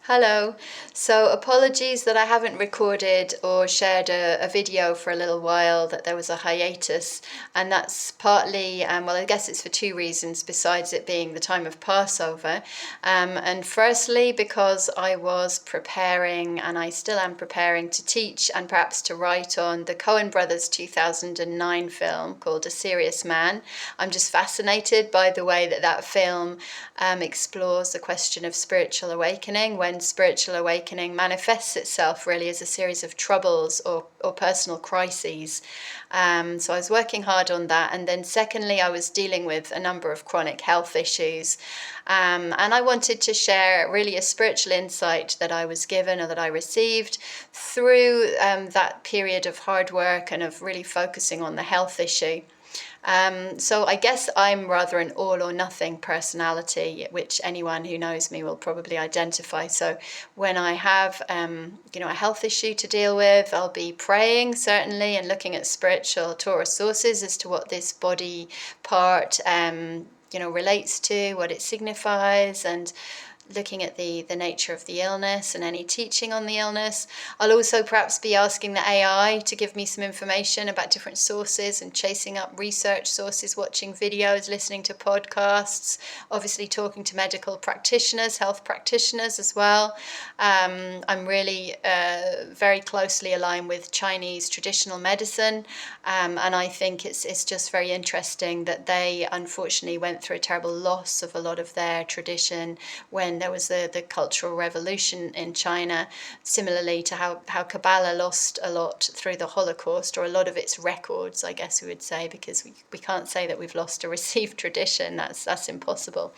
Hello. So apologies that I haven't recorded or shared a video for a little while, that there was a hiatus. And that's partly, well, I guess it's for two reasons besides it being the time of Passover. And firstly, because I was preparing, and I still am preparing, to teach and perhaps to write on the Coen Brothers 2009 film called A Serious Man. I'm just fascinated by the way that that film explores the question of spiritual awakening, when spiritual awakening manifests itself really as a series of troubles or personal crises. So I was working hard on that. And then secondly, I was dealing with a number of chronic health issues. And I wanted to share really a spiritual insight that I was given or that I received through that period of hard work and of really focusing on the health issue. So I guess I'm rather an all or nothing personality, which anyone who knows me will probably identify. So when I have, a health issue to deal with, I'll be praying certainly and looking at spiritual Torah sources as to what this body part, relates to, what it signifies, and looking at the nature of the illness and any teaching on the illness. I'll also perhaps be asking the AI to give me some information about different sources and chasing up research sources, watching videos, listening to podcasts, obviously talking to medical practitioners, health practitioners as well. I'm really very closely aligned with Chinese traditional medicine, and I think it's just very interesting that they unfortunately went through a terrible loss of a lot of their tradition when there was the Cultural Revolution in China, similarly to how Kabbalah lost a lot through the Holocaust, or a lot of its records, I guess we would say, because we can't say that we've lost a received tradition. That's impossible.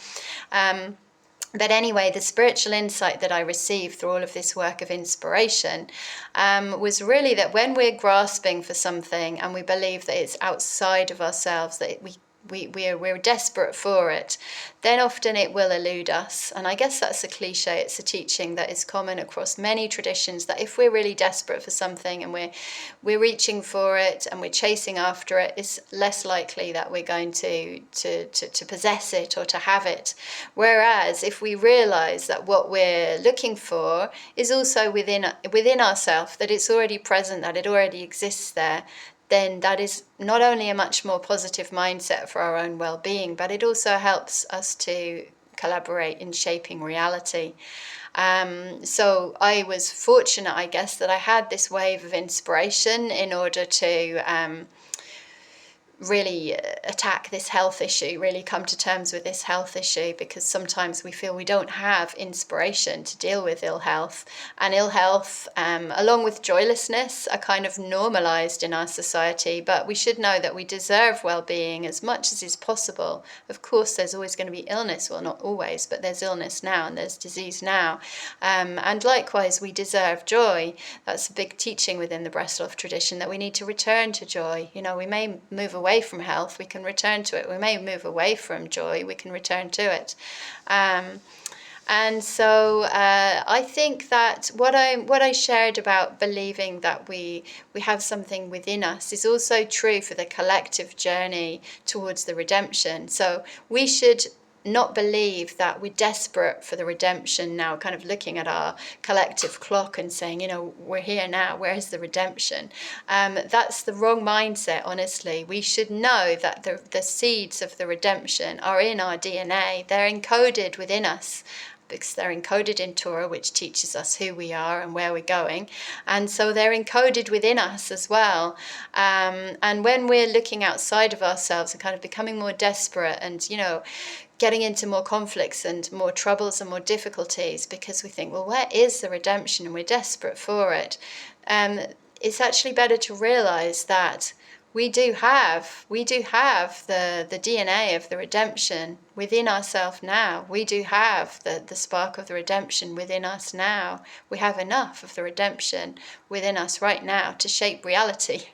But anyway, the spiritual insight that I received through all of this work of inspiration was really that when we're grasping for something and we believe that it's outside of ourselves, that we're desperate for it, then often it will elude us. And I guess that's a cliche. It's a teaching that is common across many traditions, that if we're really desperate for something and we're reaching for it and we're chasing after it, it's less likely that we're going to possess it or to have it. Whereas if we realize that what we're looking for is also within ourselves, that it's already present, that it already exists there, then that is not only a much more positive mindset for our own well-being, but it also helps us to collaborate in shaping reality. So I was fortunate, I guess, that I had this wave of inspiration in order to really attack this health issue, really come to terms with this health issue, because sometimes we feel we don't have inspiration to deal with ill health. And ill health, along with joylessness, are kind of normalized in our society, but we should know that we deserve well-being as much as is possible. Of course, there's always going to be illness, well, not always, but there's illness now and there's disease now. And likewise, we deserve joy. That's a big teaching within the Breslov tradition, that we need to return to joy. We may move away from health, we can return to it. We may move away from joy, we can return to it. And so I think that what I shared about believing that we have something within us is also true for the collective journey towards the redemption. So we should not believe that we're desperate for the redemption now, kind of looking at our collective clock and saying, we're here now, where's the redemption? That's the wrong mindset, honestly. We should know that the seeds of the redemption are in our DNA. They're encoded within us, because they're encoded in Torah, which teaches us who we are and where we're going. And so they're encoded within us as well. And when we're looking outside of ourselves and kind of becoming more desperate and, getting into more conflicts and more troubles and more difficulties, because we think, well, where is the redemption? And we're desperate for it. It's actually better to realize that we do have the DNA of the redemption within ourselves now. We do have the spark of the redemption within us now. We have enough of the redemption within us right now to shape reality.